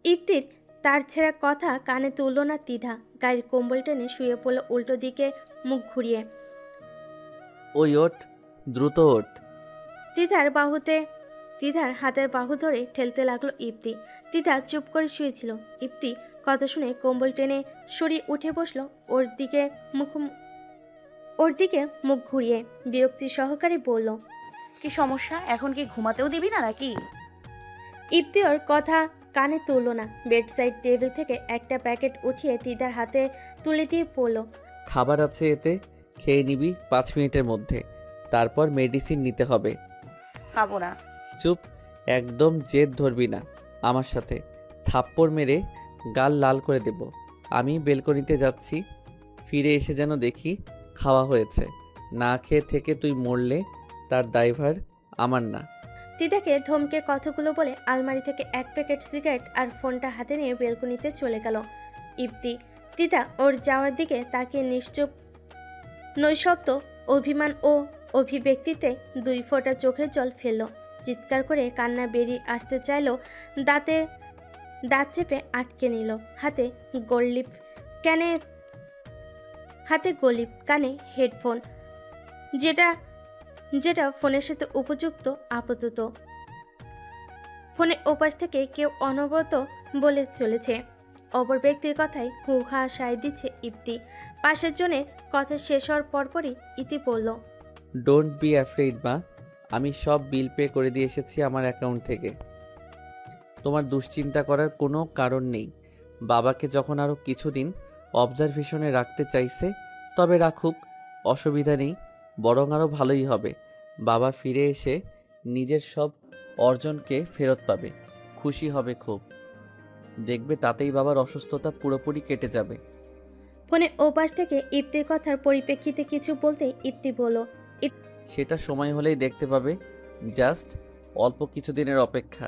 ইপ্তির তার ছেঁড়া কথা কানে তুলল না তিধা। গায়ের কম্বল টেনে শুয়ে পড়ল উল্টো দিকে মুখ ঘুরিয়ে। ওই ওঠ, দ্রুত ওঠ। তিধার হাতের বাহু ধরে ঠেলতে লাগলো ইপ্তি। তিধা চুপ করে শুয়েছিল। ইপ্তি কথা শুনে কম্বল টেনে সরিয়ে উঠে বসলো ওর দিকে মুখ ঘুরিয়ে বিরক্তি সহকারে বলল, কি সমস্যা? এখন কি ঘুমাতেও দিবি না নাকি? ইপ্তি ওর কথা কানে তুলল না। বেডসাইড টেবিল থেকে একটা প্যাকেট উঠিয়ে তিধার হাতে তুলে দিয়ে পড়ল, খাবার আছে এতে, খেয়ে নিবি 5 মিনিটের মধ্যে, তারপর মেডিসিন নিতে হবে। খাবো না। চুপ, একদম জেদ ধরবি না আমার সাথে। থাপ্পড় মেরে গাল লাল করে দেব। আমি বেলকনিতে যাচ্ছি, ফিরে এসে যেন দেখি খাওয়া হয়েছে। না খেয়ে থেকে তুই মরলে তার দায়ভার আমার না। তিধাকে ধমকে কথাগুলো বলে আলমারি থেকে এক প্যাকেট সিগারেট আর ফোনটা হাতে নিয়ে বেলকনিতে চলে গেল ইপ্তি। তিধা ওর যাওয়ার দিকে তাকিয়ে নিশ্চুপ নৈশব্দ অভিমান ও অভিব্যক্তিতে 2 ফোঁটা চোখের জল ফেলল। চিৎকার করে কান্না বেরিয়ে আসতে চাইল, দাঁত চেপে আটকে নিল। হাতে গলিপ, কানে হেডফোন, যেটা ফোনের সাথে উপযুক্ত আপাতত। ফোনের ওপাশ থেকে কেউ অনবরত বলে চলেছে। অপর ব্যক্তির কথায় হু হা সায় দিচ্ছে ইপ্তি। পাশের জনের কথা শেষ হওয়ার পরপরই ইতি বলল, ডোন্ট বি অ্যাফ্রেড মা, আমি সব বিল পে করে দিয়ে এসেছি আমার অ্যাকাউন্ট থেকে। তোমার দুশ্চিন্তা করার কোনো কারণ নেই। বাবাকে যখন আরও কিছুদিন অবজারভেশনে রাখতে চাইছে তবে রাখুক, অসুবিধা নেই, বরং আরও ভালোই হবে। বাবা ফিরে এসে নিজের সব অর্জনকে ফেরত পাবে, খুশি হবে খুব। দেখবে তাতেই বাবার অসুস্থতা পুরোপুরি কেটে যাবে। ফোনের ওপাশ থেকে ইপ্তির কথার পরিপ্রেক্ষিতে কিছু বলতেই ইপ্তি বলল, সেটা সময় হলেই দেখতে পাবে, জাস্ট অল্প কিছুদিনের অপেক্ষা।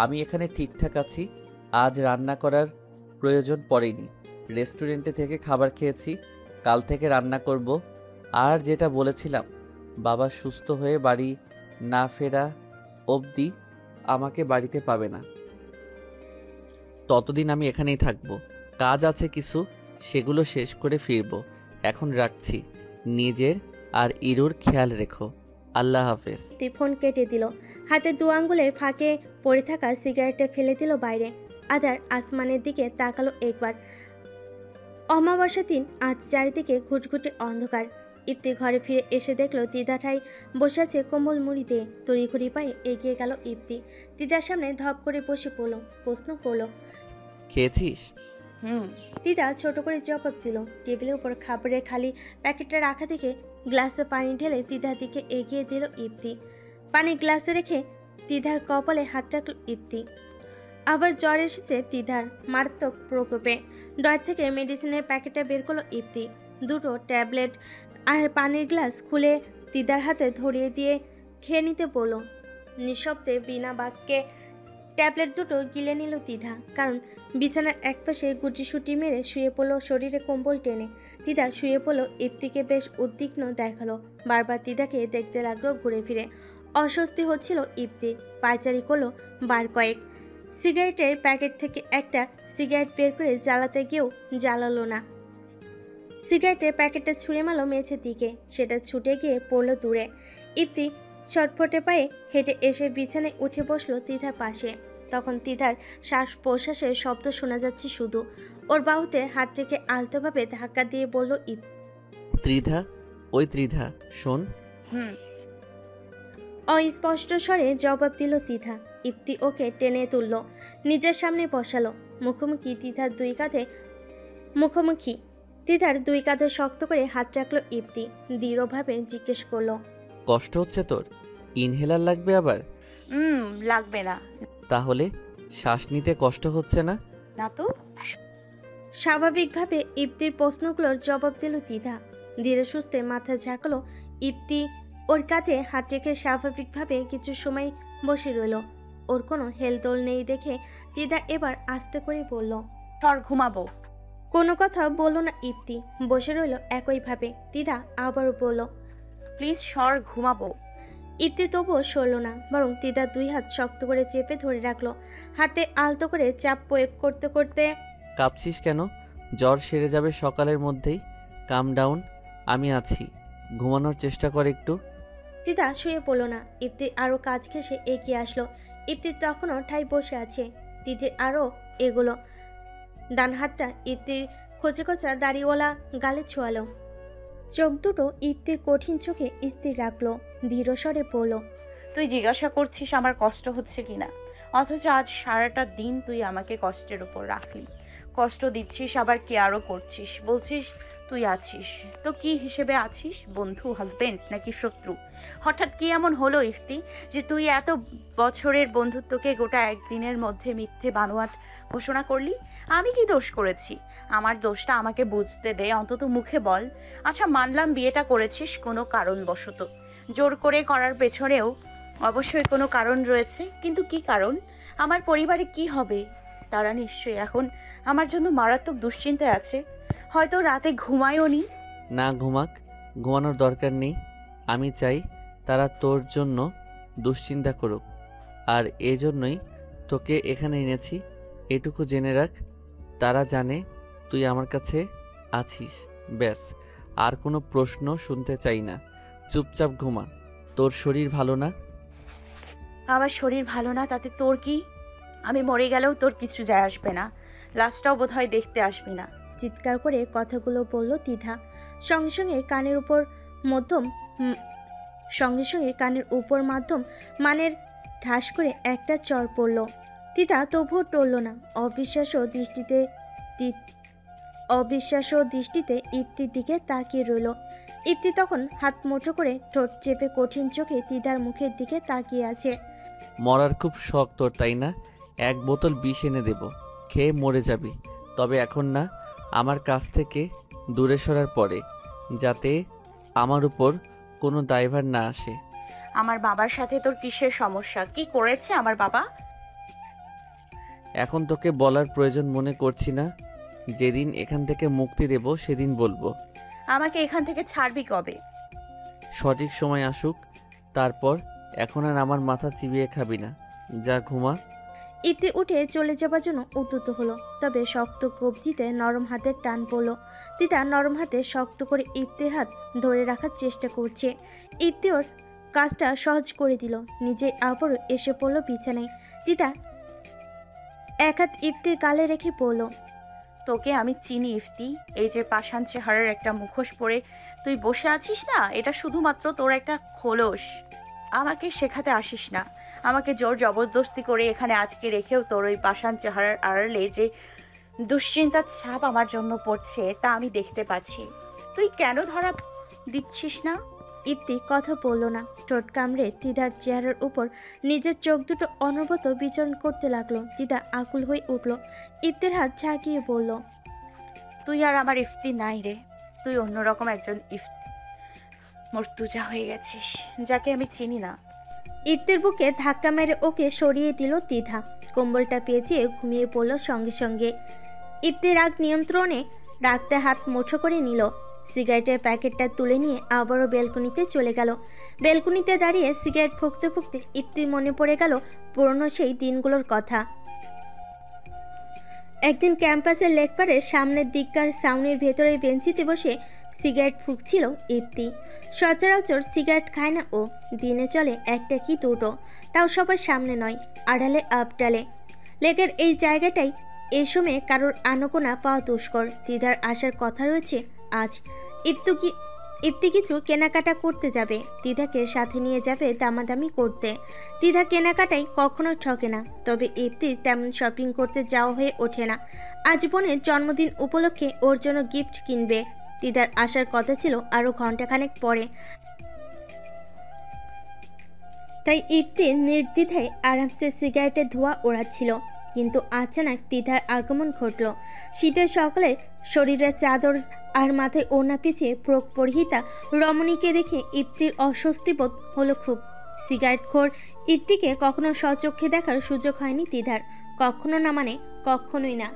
আমি এখানে ঠিকঠাক আছি, আজ রান্না করার প্রয়োজন পড়েনি। রেস্টুরেন্টে থেকে খাবার খেয়েছি, কাল থেকে রান্না করব। আর যেটা বলেছিলাম, বাবা সুস্থ হয়ে বাড়ি না ফেরা অবধি আমাকে বাড়িতে পাবে না। ততদিন আমি এখানেই থাকব। কাজ আছে কিছু, সেগুলো শেষ করে ফিরব। এখন রাখছি, নিজের আর ইরুর খেয়াল রেখো। আল্লাহ হাফেজ। ইপ্তি ফোন কেটে দিল। হাতে 2 আঙ্গুলের ফাঁকে পড়ে থাকা সিগারেটটা ফেলে দিল বাইরে। আদার আসমানের দিকে তাকালো একবার। অমাবস্যা দিন, আজ চারিদিকে ঘুটঘুটে অন্ধকার। ইপ্তি ঘরে ফিরে এসে দেখলো তিধা ঠাই বসে আছে কম্বল মুড়ি দিয়ে। তড়িঘড়ি পায়ে এগিয়ে গেল ইপ্তি। তিধার সামনে ধপ করে বসে পড়ল। প্রশ্ন করলো, খেয়েছিস? তিধা ছোট করে জবাব দিল। টেবিলের উপর খাবারের খালি প্যাকেটটা রাখা দেখে গ্লাসে পানি ঢেলে তিধার দিকে এগিয়ে দিল ইপ্তি। পানি গ্লাসে রেখে তিধার কপালে হাত রাখল ইপ্তি। আবার জ্বর এসেছে তিধার মারাত্মক প্রকোপে। ড্রয়ার থেকে মেডিসিনের প্যাকেটটা বের করলো ইপ্তি। 2টো ট্যাবলেট আর পানির গ্লাস খুলে তিধার হাতে ধরিয়ে দিয়ে খেয়ে নিতে বলল। নিঃশব্দে বিনা বাক্যে ট্যাবলেট 2টো গিলে নিল তিধা। কারণ বিছানার একপাশে গুটিসুটি মেরে শুয়ে পড়লো শরীরে কম্বল টেনে। তিধা শুয়ে পড়লো। ইপ্তিকে বেশ উদ্বিগ্ন দেখালো। বারবার তিধাকে দেখতে লাগলো ঘুরে ফিরে। অস্বস্তি হচ্ছিল ইপ্তি। পায়চারি করলো বার কয়েক। সিগারেটের প্যাকেট থেকে একটা সিগারেট বের করে জ্বালাতে গিয়েও জ্বালালো না। সিগারেটের প্যাকেটটা ছুঁড়ে মারল মেঝের দিকে। সেটা ছুটে গিয়ে পড়লো দূরে। ইপ্তি ছটফটে পায়ে হেঁটে এসে বিছানায় উঠে বসলো তিধার পাশে। তখন তিধার শ্বাস প্রশ্বাসের শব্দ শোনা যাচ্ছে শুধু। ওর বাহুতে হাত রেখে আলতোভাবে ধাক্কা দিয়ে বলল ত্রিধা, ওই ত্রিধা, শোন। অস্পষ্ট স্বরে জবাব দিল তিধা। ইপ্তি ওকে টেনে তুলল, নিজের সামনে বসালো। তিধার দুই কাঁধে শক্ত করে হাত রাখলো ইপ্তি। দৃঢ়ভাবে জিজ্ঞেস করলো, কষ্ট হচ্ছে তোর? ইনহেলার লাগবে আবার? লাগবে না। তাহলে শ্বাস নিতে কষ্ট হচ্ছে না? না তো। স্বাভাবিকভাবে ইপ্তির প্রশ্নগুলোর জবাব দিল তিধা। ধীরে সুস্থে মাথা ঝাঁকালো ইপ্তি। ওর কাঁধে হাত রেখে স্বাভাবিকভাবে কিছু সময় বসে রইল। ওর কোনো হেলদোল নেই দেখে তিধা এবার আস্তে করে বলল, সর, ঘুমাবো। কোনো কথা বলল না ইপ্তি, বসে রইল একইভাবে। তিধা আবারও বলল, প্লিজ সর, ঘুমাবো। ইপ্তি তবুও সরল না, বরং তিদার দুই হাত শক্ত করে চেপে ধরে রাখলো। হাতে আলতো করে চাপ প্রয়োগ করতে করতে কাঁপছিস কেন? জ্বর সেরে যাবে সকালের মধ্যেই। কাম ডাউন, আমি আছি। ঘুমানোর চেষ্টা কর একটু। তিদা শুয়ে পড়লো না। ইপ্তি আরও কাজ ঘেঁষে এগিয়ে আসলো। ইপ্তি তখনও ঠাই বসে আছে। তিতির আরও এগোলো। ডান হাতটা ইপ্তির খোঁচে খোঁচা দাড়িওয়ালা গালে ছোঁয়ালো। চোখ দুটো ইপ্তির কঠিন চোখে স্থির রাখলো। ধীর স্বরে বলল, তুই জিজ্ঞাসা করছিস আমার কষ্ট হচ্ছে কিনা, অথচ আজ সারাটা দিন তুই আমাকে কষ্টের উপর রাখলি। কষ্ট দিচ্ছিস, আবার কেয়ারও করছিস, বলছিস তুই আছিস। তো কি হিসেবে আছিস? বন্ধু, হাজবেন্ড নাকি শত্রু? হঠাৎ কি এমন হলো ইফতি যে তুই এত বছরের বন্ধুত্বকে গোটা একদিনের মধ্যে মিথ্যে বানোয়াট ঘোষণা করলি? আমি কি দোষ করেছি? আমার দোষটা আমাকে বুঝতে দে, অন্তত মুখে বল। আচ্ছা, মানলাম বিয়েটা করেছিস কোনো কারণবশত, জোর করে করার পেছনেও অবশ্যই কোনো কারণ রয়েছে, কিন্তু কি কারণ? আমার পরিবারে কি হবে? তারা নিশ্চয়ই এখন আমার জন্য মারাত্মক দুশ্চিন্তায় আছে, হয়তো রাতে ঘুমায়ও নি। না ঘুমাক, ঘুমানোর দরকার নেই। আমি চাই তারা তোর জন্য দুশ্চিন্তা করুক, আর এজন্যই তোকে এখানে এনেছি। এটুকু জেনে রাখ, তারা জানে তুই আমার কাছে আছিস। ব্যাস, আর কোনো প্রশ্ন শুনতে চাই না। চুপচাপ ঘুমা। তোর শরীর ভালো না? আমার শরীর ভালো না তাতে তোর কি? আমি মরে গেলেও তোর কিছু যায় আসবে না, লাশটাও বোধহয় দেখতে আসবি না। চিৎকার করে কথাগুলো বলল তিধা। সঙ্গে সঙ্গে কানের উপর মধ্যম মানের ঠাস করে একটা চর পড়ল। তিধা তবুও টলল না। অবিশ্বাস্য দৃষ্টিতে ইপ্তির দিকে তাকিয়ে রইল। ইপ্তি তখন হাত মুঠো করে ঠোঁট চেপে কঠিন চোখে তিধার মুখের দিকে তাকিয়ে আছে। মরার খুব শখ তোর, তাই না? এক বোতল বিষ এনে দেব, খেয়ে মরে যাবি। তবে এখন না, আমার কাছ থেকে দূরে সরার পরে, যাতে আমার উপর কোনো দায়ভার না আসে। আমার বাবার সাথে তোর কিসের সমস্যা? কি করেছে আমার বাবা? এখন তোকে বলার প্রয়োজন মনে করছি না। যেদিন এখান থেকে মুক্তি দেব সেদিন বলবো। আমাকে এখান থেকে ছাড়বি কবে? সঠিক সময় আসুক, তারপর। এখন আর আমার মাথা চিবিয়ে খাবি না। যা ঘুমা। ইপ্তি উঠে চলে যাবার জন্য উদ্যত হলো, তবে শক্ত কবজিতে নরম হাতের টান পড়ল। তিতা নরম হাতে শক্ত করে ইপ্তির হাত ধরে রাখার চেষ্টা করছে। ইপ্তি ওর কাজটা সহজ করে দিল। নিজে আবারও এসে পড়ল বিছানায়। তিতা এক হাত ইপ্তির গালে রেখে পড়ল, তোকে আমি চিনি ইফতি। এই যে পাষাণ চেহারার একটা মুখোশ পরে তুই বসে আছিস না, এটা শুধুমাত্র তোর একটা খোলস। আমাকে শেখাতে আসিস না। আমাকে জোর জবরদস্তি করে এখানে আটকে রেখেও তোর ওই পাষাণ চেহারার আড়ালে যে দুশ্চিন্তার ছাপ আমার জন্য পড়ছে তা আমি দেখতে পাচ্ছি। তুই কেন ধরা দিচ্ছিস না? ইপ্তি কথা বলল না। ঠোঁট কামড়ে তিদার চেহারার উপর নিজের চোখ দুটো অনবরত বিচরণ করতে লাগলো। তিদা আকুল হয়ে উঠল। ইপ্তির হাত ঝাঁকিয়ে বলল, তুই আর আমার ইফতি নাই রে, তুই অন্যরকম একজন ইফতি। মর্তুজা হয়ে গেছিস, যাকে আমি চিনি না। ইপ্তির বুকে ধাক্কা মেরে ওকে সরিয়ে দিল তিধা। কম্বলটা পেঁচিয়ে ঘুমিয়ে পড়ল সঙ্গে সঙ্গে। ইপ্তির রাগ নিয়ন্ত্রণে রাখতে হাত মুঠো করে নিল। সিগারেটের প্যাকেটটা তুলে নিয়ে আবারও বেলকনিতে চলে গেল। বেলকনিতে দাঁড়িয়ে সিগারেট ফুঁকতে ফুঁকতে ইপ্তির মনে পড়ে গেল পুরনো সেই দিনগুলোর কথা। একদিন ক্যাম্পাসের লেকপারের সামনের দিককার সাউনির ভেতরের বেঞ্চিতে বসে সিগারেট ফুঁকছিল ইপ্তি। সচরাচর সিগারেট খায় না ও, দিনে চলে একটা কি দুটো, তাও সবার সামনে নয়, আড়ালে আপডালে। লেকের এই জায়গাটাই এই সময়ে কারোর আনাগোনা পাওয়া দুষ্কর। দিদার আসার কথা রয়েছে আজ। ইপ্তি কিছু কেনাকাটা করতে যাবে, দিদাকে সাথে নিয়ে যাবে দামাদামি করতে। দিদা কেনাকাটায় কখনো ঠকে না, তবে ইপ্তির তেমন শপিং করতে যাওয়া হয়ে ওঠে না। আজ বোনের জন্মদিন উপলক্ষে ওর জন্য গিফট কিনবে। দিদার আসার কথা ছিল আরও ঘন্টাখানেক পরে, তাই ইপ্তি নির্দ্বিধায় আরামসে সিগারেটের ধোঁয়া ওড়াচ্ছিল। কিন্তু আচানক দিদার আগমন ঘটল। শীতের সকালে শরীরের চাদর আর মাথায় ওড়না পিছিয়ে ফ্রক পরিহিতা রমণীকে দেখে ইপ্তির অস্বস্তি বোধ হলো খুব। সিগারেটখোর ইপ্তিকে কখনো স্বচক্ষে দেখার সুযোগ হয়নি দিদার, কখনো না, মানে কখনোই না।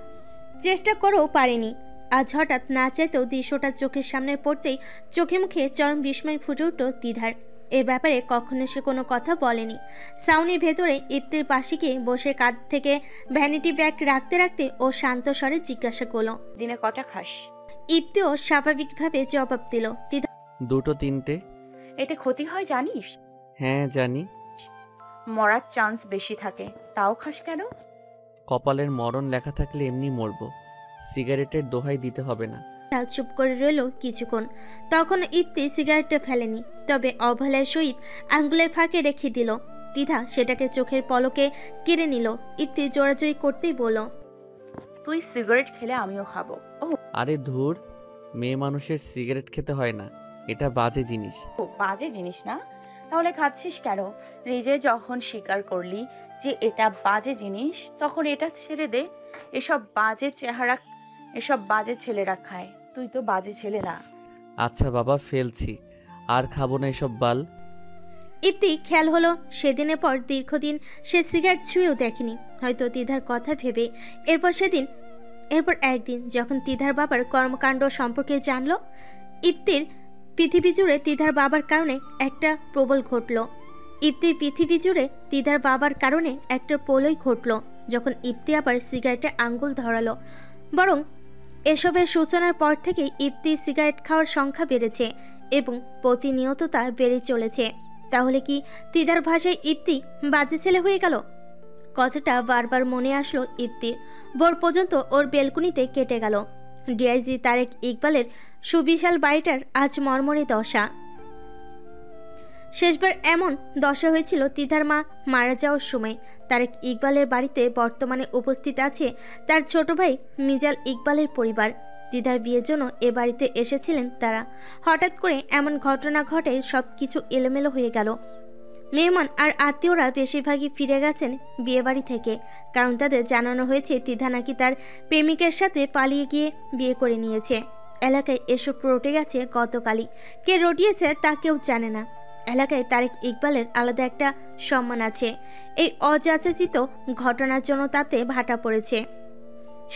চেষ্টা করেও পারেনি। আজ হঠাৎ না চাইতেও দৃশ্যটা চোখের সামনে পড়তেই চোখে মুখে চরম বিস্ময় ফুটে উঠল দিদার। এ ব্যাপারে কখনো সে কোনো কথা বলেনি। সাউনির ভেতরে ইপ্তির পাশে গিয়ে বসে কাঁধ থেকে ভ্যানিটি ব্যাগ রাখতে রাখতে ও শান্ত স্বরে জিজ্ঞাসা করলো। দিনে কটা খাস? ইপ্তিও স্বাভাবিকভাবে জবাব দিল। তিধা দুটো তিনটে। এতে ক্ষতি হয় জানিস? হ্যাঁ জানি। মরার চান্স বেশি থাকে, তাও খাস কেন? কপালের মরণ লেখা থাকলে এমনি মরবো, সিগারেটের দোহাই দিতে হবে না। চুপ করে রইল কিছুক্ষণ। তখন ইপ্তি সিগারেটটা ফেলেনি, তবে অবহেলার সহিত আঙ্গুলের ফাঁকে রেখে দিল। তিধা সেটাকে চোখের পলকে কেড়ে নিল। ইপ্তি জোরাজোরি করতেই বলল, তুই সিগারেট খেলে আমিও খাবো। আরে ধুর, মেয়ে মানুষের সিগারেট খেতে হয় না, এটা বাজে জিনিস। ও বাজে জিনিস না? তাহলে খাচ্ছিস কেন? নিজে যখন স্বীকার করলি যে এটা বাজে জিনিস, তখন এটা ছেড়ে দে। এসব বাজে ছেলেরা খায়, তুই তো বাজে ছেলে না। আচ্ছা বাবা, ফেলছি, আর খাবো না এসব বাল। ইপ্তি খেয়াল হলো সেদিনের পর দীর্ঘদিন সে সিগারেট ছুঁয়েও দেখেনি, হয়তো তিধার কথা ভেবে। এরপর একদিন যখন তিধার বাবার কর্মকাণ্ড সম্পর্কে জানলো, ইপ্তির পৃথিবী জুড়ে তিধার বাবার কারণে একটা প্রবল ঘটল। ইপ্তির পৃথিবী জুড়ে তিধার বাবার কারণে একটা প্রলয় ঘটল যখন ইপ্তি আবার সিগারেটে আঙ্গুল ধরালো। বরং এসবের সূচনার পর থেকে ইপ্তির সিগারেট খাওয়ার সংখ্যা বেড়েছে এবং প্রতিনিয়ত তা বেড়ে চলেছে। তাহলে কি তিধার ভাষায় ইপ্তি বাজে ছেলে হয়ে গেল? কথাটা বারবার মনে আসলো ইপ্তির। ভোর পর্যন্ত ওর বেলকুনিতে কেটে গেল। ডিআইজি তারেক ইকবালের সুবিশাল বাড়িটার আজ মর্মরে দশা। শেষবার এমন দশা হয়েছিল তিধার মা মারা যাওয়ার সময়। তারেক ইকবালের বাড়িতে বর্তমানে উপস্থিত আছে তার ছোট ভাই মিজাল ইকবালের পরিবার। তিধার বিয়ের জন্য এ বাড়িতে এসেছিলেন তারা। হঠাৎ করে এমন ঘটনা ঘটে সব কিছু এলোমেলো হয়ে গেল। মেহমান আর আত্মীয়রা বেশিরভাগই ফিরে গেছেন বিয়েবাড়ি থেকে, কারণ তাদের জানানো হয়েছে তিধা নাকি তার প্রেমিকের সাথে পালিয়ে গিয়ে বিয়ে করে নিয়েছে। এলাকায় এসব রটে গেছে গতকালই। কে রটিয়েছে তা কেউ জানে না। এলাকায় তারেক ইকবালের আলাদা একটা সম্মান আছে। এই অযাচিত ঘটনার জন্য তাতে ভাটা পড়েছে।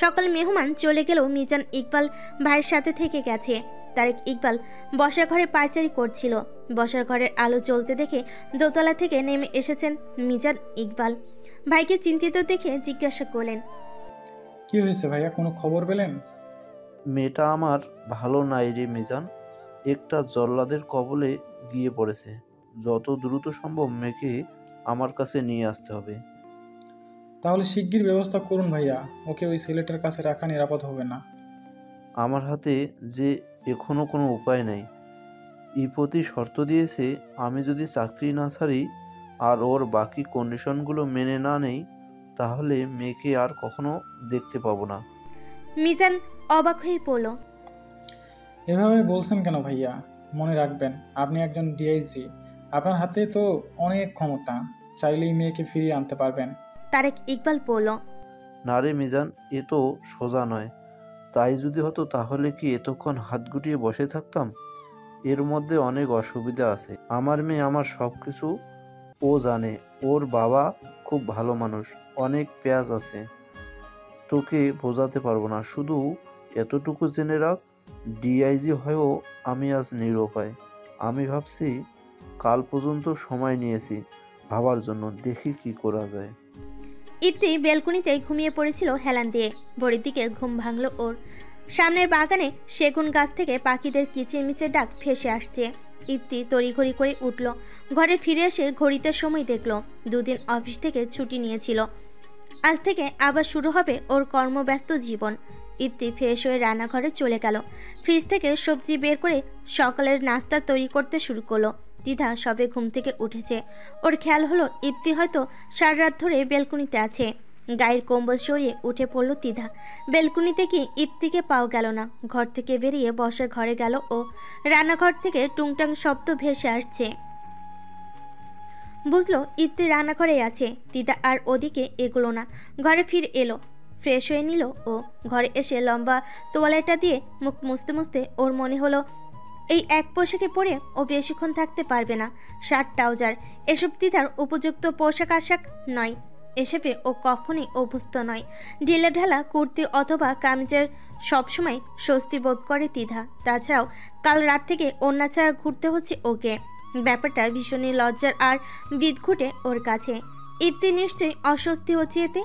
সকল মেহমান চলে গেলেও মিজান ইকবাল ভাইয়ের সাথে থেকে গেছে। তারেক ইকবাল বসার ঘরে পায়চারি করছিল। বসার ঘরের আলো জ্বলতে দেখে দোতলা থেকে নেমে এসেছেন মিজান ইকবাল। ভাইকে চিন্তিত দেখে জিজ্ঞাসা করলেন, কি হয়েছে ভাইয়া, কোনো খবর পেলেন? মেয়েটা আমার ভালো নাই রে মিজান, একটা জল্লাদের কবলে গিয়ে পড়েছে। যত দ্রুত সম্ভব মেয়েকে আমার কাছে নিয়ে আসতে হবে। তাহলে শিগগির ব্যবস্থা করুন ভাইয়া, ওকে ওই ছেলেটার কাছে রাখা নিরাপদ হবে না। আমার হাতে যে এখনো কোনো উপায় নেই। ইপতি শর্ত দিয়েছে আমি যদি চাকরি না ছাড়ি আর ওর বাকি কন্ডিশনগুলো মেনে না নেই, তাহলে মেয়েকে আর কখনো দেখতে পাবো না। মিজান অবাক হয়ে পড়ল। এভাবে বলছেন কেন ভাইয়া? মনে রাখবেন আপনি একজন ডিআইজি, আপনার হাতে তো অনেক ক্ষমতা, চাইলেই মেয়েকে ফিরিয়ে আনতে পারবেন। তারেক ইকবাল বলল, না রে মিজান, এ তো সোজা নয়। তাই যদি হতো তাহলে কি এতক্ষণ হাত গুটিয়ে বসে থাকতাম? এর মধ্যে অনেক অসুবিধা আছে। আমার মেয়ে আমার সব কিছু ও জানে। ওর বাবা খুব ভালো মানুষ, অনেক পেঁয়াজ আছে, তোকে বোঝাতে পারবো না। শুধু এতটুকু জেনে রাখ, ডিআইজি হয়েও আমি আজ নিরুপায়। আমি ভাবছি, কাল পর্যন্ত সময় নিয়েছি ভাবার জন্য, দেখি কি করা যায়। ইপ্তি বেলকুনিতে ঘুমিয়ে পড়েছিল হেলান দিয়ে। ভোরের দিকে ঘুম ভাঙল ওর। সামনের বাগানে সেগুন গাছ থেকে পাখিদের কিচিরমিচির ডাক ভেসে আসছে। ইপ্তি তড়িঘড়ি করে উঠল। ঘরে ফিরে এসে ঘড়িতে সময় দেখল। দুদিন অফিস থেকে ছুটি নিয়েছিল। আজ থেকে আবার শুরু হবে ওর কর্মব্যস্ত জীবন। ইপ্তি ফ্রেশ হয়ে রান্নাঘরে চলে গেল। ফ্রিজ থেকে সবজি বের করে সকালের নাস্তা তৈরি করতে শুরু করলো। তিধা সবে ঘুম থেকে উঠেছে। ওর খেয়াল হলো ইপ্তি হয়তো সারা রাত ধরে বেলকুনিতে আছে। গায়ের কম্বল সরিয়ে উঠে পড়ল তিধা। বেলকুনিতে কি ইপ্তিকে পাওয়া গেল না। ঘর থেকে বেরিয়ে বসার ঘরে গেল ও। রান্নাঘর থেকে টুংটাং শব্দ ভেসে আসছে। বুঝলো ইপ্তি রান্নাঘরেই আছে। তিধা আর ওদিকে এগোলো না, ঘরে ফিরে এলো। ফ্রেশ হয়ে নিল ও। ঘরে এসে লম্বা তোয়ালেটা দিয়ে মুখ মুছতে মুছতে ওর মনে হলো এই এক পোশাকে পরে ও বেশিক্ষণ থাকতে পারবে না। শার্ট ট্রাউজার এসব তিধার উপযুক্ত পোশাক আশাক নয়। এসবে ও কখনোই অভ্যস্ত নয়। ঢিলে ঢালা কুর্তি অথবা কামিজের সবসময় স্বস্তি বোধ করে তিধা। তাছাড়াও কাল রাত থেকে ওড়না ছাড়া ঘুরতে হচ্ছে ওকে। ব্যাপারটা ভীষণই লজ্জার আর বিদঘুটে ওর কাছে। ইপ্তি নিশ্চয়ই অস্বস্তি হচ্ছে এতে।